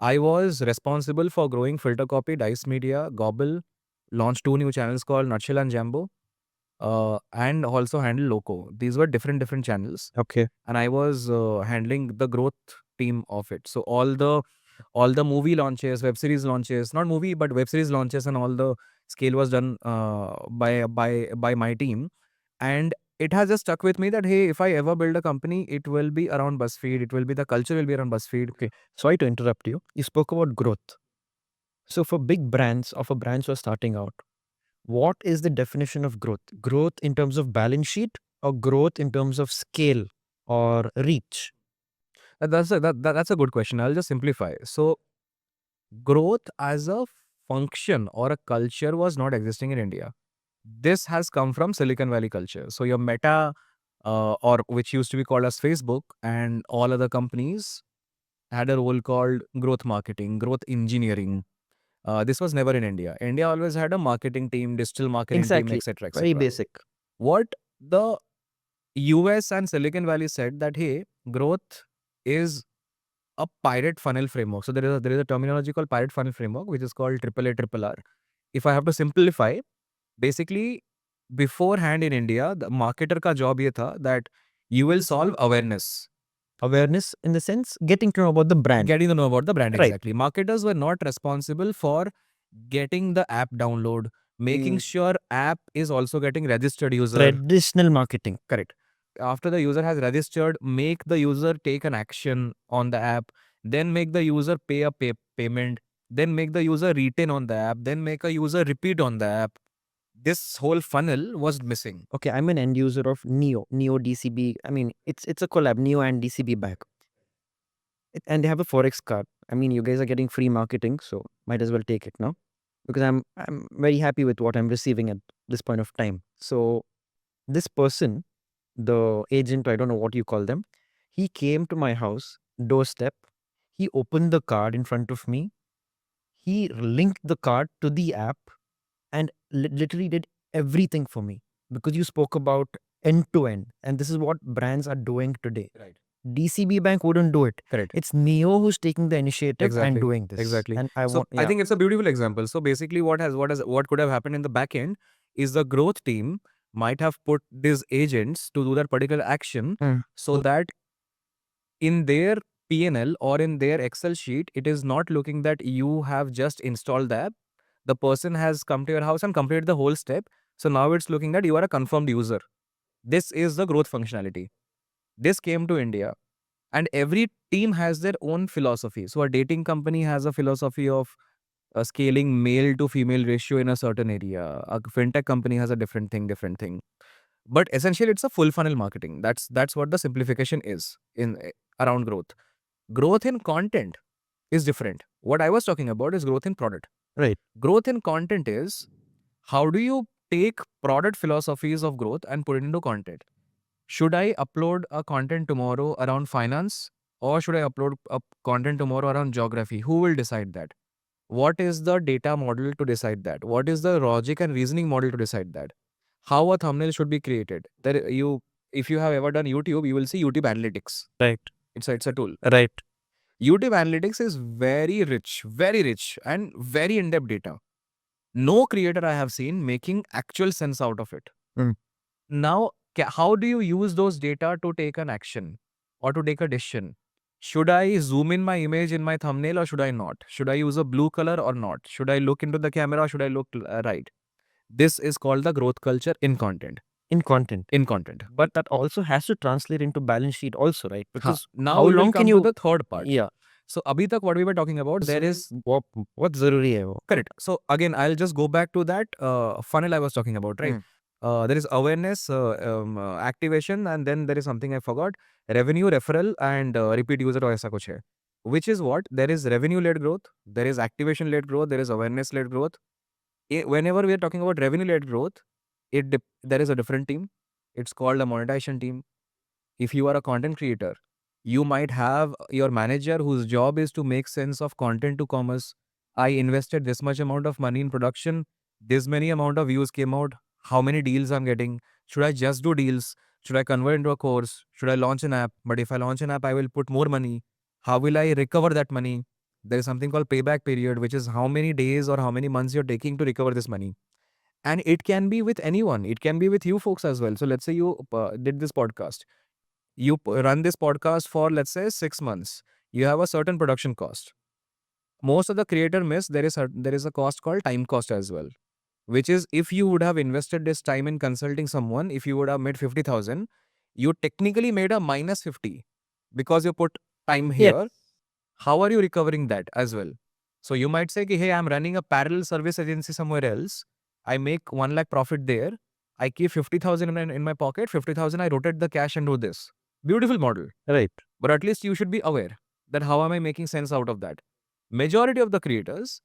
I was responsible for growing Filter Copy, Dice Media, Gobble, launched 2 new channels called Nutshell and Jambo, and also handled Loco. These were different channels, Okay. and I was handling the growth team of it. So all the movie launches, web series launches, not movie but web series launches, and all the scale was done by my team. And it has just stuck with me that hey, if I ever build a company, it will be around BuzzFeed. It will be the culture will be around BuzzFeed. Okay. Sorry to interrupt you. You spoke about growth. So for big brands or for brands who are starting out, what is the definition of growth? Growth in terms of balance sheet or growth in terms of scale or reach? That's a good question. I'll just simplify. So growth as a function or a culture was not existing in India. This has come from Silicon Valley culture. So your Meta, or which used to be called as Facebook, and all other companies had a role called growth marketing, growth engineering. This was never in India. India always had a marketing team, digital marketing team, Exactly. etc., Very etc. basic. What the US and Silicon Valley said that hey, growth is a pirate funnel framework. So there is a terminology called pirate funnel framework, which is called AAA. If I have to simplify, basically beforehand in India, the marketer का job ये था that you will solve awareness. Awareness in the sense getting to know about the brand. Getting to know about the brand, Right. exactly. Marketers were not responsible for getting the app download, making sure app is also getting registered user. Traditional marketing. Correct. After the user has registered, make the user take an action on the app, then make the user pay a payment, then make the user retain on the app, then make a user repeat on the app. This whole funnel was missing. Okay, I'm an end user of Neo DCB. I mean, it's a collab, Neo and DCB back. And they have a Forex card. I mean, you guys are getting free marketing, so might as well take it now. Because I'm very happy with what I'm receiving at this point of time. So this person, the agent, I don't know what you call them, he came to my house, doorstep, he opened the card in front of me, he linked the card to the app and literally did everything for me. Because you spoke about end to end, and this is what brands are doing today. Right. DCB Bank wouldn't do it. Correct. It's Neo who's taking the initiative and Exactly. doing this. Exactly. And I So want, I yeah, think it's a beautiful example. So basically, what could have happened in the back end is the growth team might have put these agents to do that particular action, Mm. so that in their PNL or in their Excel sheet, it is not looking that you have just installed the app. The person has come to your house and completed the whole step. So now it's looking that you are a confirmed user. This is the growth functionality. This came to India, and every team has their own philosophy. So a dating company has a philosophy of scaling male to female ratio in a certain area. A fintech company has a different thing. But essentially, it's a full funnel marketing. That's what the simplification is in around growth. Growth in content is different. What I was talking about is growth in product. Right. Growth in content is how do you take product philosophies of growth and put it into content? Should I upload a content tomorrow around finance, or should I upload a content tomorrow around geography? Who will decide that? What is the data model to decide that? What is the logic and reasoning model to decide that? How a thumbnail should be created? If you have ever done YouTube, you will see YouTube Analytics. Right. It's a tool. Right. YouTube Analytics is very rich, and very in-depth data. No creator I have seen making actual sense out of it. Mm. Now, how do you use those data to take an action or to take a decision? Should I zoom in my image in my thumbnail or should I not? Should I use a blue color or not? Should I look into the camera or should I look right? This is called the growth culture in content. In content. In content. But that also has to translate into balance sheet also, right? Because Now how we will long come can to you, the third part. yeah, So abhi tak what we were talking about, there is what zaruri hai wo? correct. So again, I'll just go back to that funnel I was talking about, right? There is awareness, activation, and then there is something I forgot: revenue, referral, and repeat user or ऐसा कुछ है. Which is what? There is revenue-led growth, there is activation-led growth, there is awareness-led growth. Whenever we are talking about revenue-led growth, there is a different team. It's called a monetization team. If you are a content creator, you might have your manager whose job is to make sense of content to commerce. I invested this much amount of money in production. This many amount of views came out. How many deals I'm getting? Should I just do deals? Should I convert into a course? Should I launch an app? But if I launch an app, I will put more money. How will I recover that money? There is something called payback period, which is how many days or how many months you're taking to recover this money. And it can be with anyone. It can be with you folks as well. So let's say you did this podcast. You run this podcast for, let's say, 6 months. You have a certain production cost. Most of the creator miss there is a cost called time cost as well, which is if you would have invested this time in consulting someone, if you would have made 50,000, you technically made a minus 50 because you put time here. Yes. How are you recovering that as well? So you might say, hey, I'm running a parallel service agency somewhere else. I make 1 lakh profit there. I keep 50,000 in my pocket. 50,000 I rotate the cash and do this. Beautiful model. Right. But at least you should be aware that how am I making sense out of that? Majority of the creators,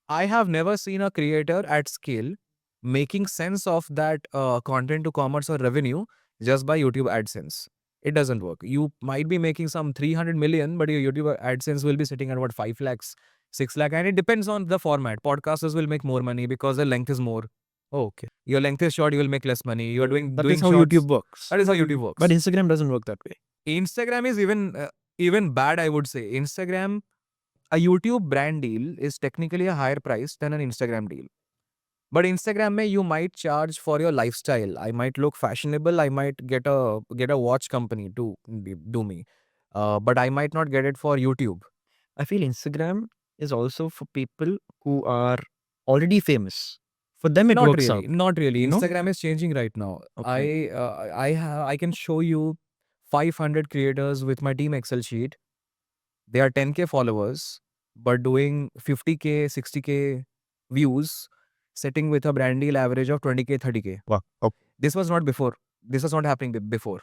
I have never seen a creator at scale making sense of that content to commerce or revenue just by YouTube AdSense. It doesn't work. You might be making some 300 million, but your YouTube AdSense will be sitting at what, 5 lakhs, 6 lakh. And it depends on the format. Podcasters will make more money because the length is more. Okay. Your length is short, you will make less money. You are doing That is how shorts. YouTube works. That is how YouTube works. But Instagram doesn't work that way. Instagram is even bad, I would say. Instagram, a YouTube brand deal is technically a higher price than an Instagram deal. But Instagram mein you might charge for your lifestyle. I might look fashionable. I might get a watch company to do me. But I might not get it for YouTube. I feel Instagram is also for people who are already famous. For them, it Not works really. out. Not really. No? Instagram is changing right now. Okay. I can show you 500 creators with my team Excel sheet. They are 10K followers, but doing 50K, 60K views, sitting with a brand deal average of 20K, 30K. Wow. Okay. This was not before. This was not happening before.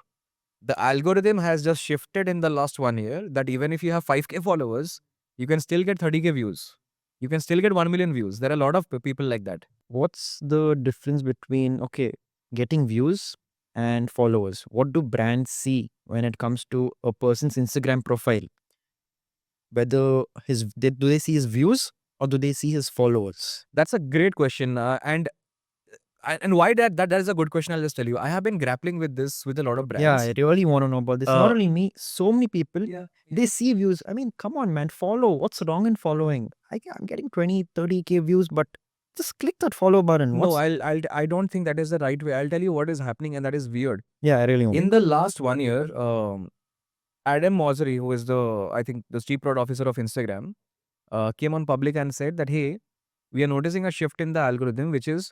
The algorithm has just shifted in the last 1 year that even if you have 5K followers, you can still get 30K views. You can still get 1 million views. There are a lot of people like that. What's the difference between, okay, getting views and followers? What do brands see when it comes to a person's Instagram profile? Whether do they see his views or do they see his followers? That's a great question. And why that is a good question. I'll just tell you. I have been grappling with this with a lot of brands. Yeah, I really want to know about this. Not only me, so many people, they see views. I mean, come on, man, follow. What's wrong in following? I'm getting 20, 30K views, but just click that follow button. No, I don't think that is the right way. I'll tell you what is happening, and that is weird. Yeah, I really want. In the last 1 year, Adam Mosseri, who is I think the chief product officer of Instagram, came on public and said that, hey, we are noticing a shift in the algorithm, which is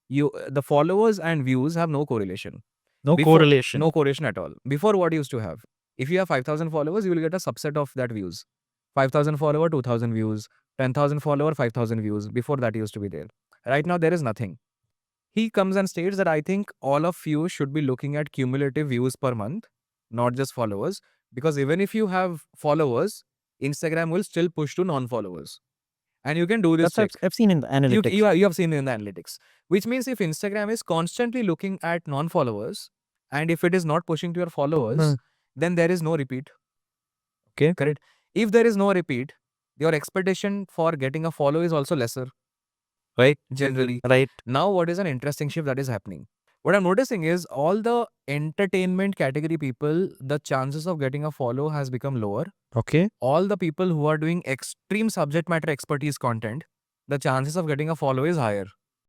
the followers and views have no correlation. No correlation. No correlation at all. Before, what used to have? If you have 5,000 followers, you will get a subset of that views. 5,000 follower, 2,000 views. 10,000 follower, 5,000 views. Before that used to be there. Right now, there is nothing. He comes and states that I think all of you should be looking at cumulative views per month, not just followers. Because even if you have followers, Instagram will still push to non-followers. And you can do this. That's I've seen in the analytics. You have seen in the analytics. Which means if Instagram is constantly looking at non-followers, and if it is not pushing to your followers, then there is no repeat. Okay. Correct? If there is no repeat, your expectation for getting a follow is also lesser. Right? Generally. Right. Now, what is an interesting shift that is happening? What I'm noticing is all the entertainment category people, the chances of getting a follow has become lower. Okay. All the people who are doing extreme subject matter expertise content, the chances of getting a follow is higher.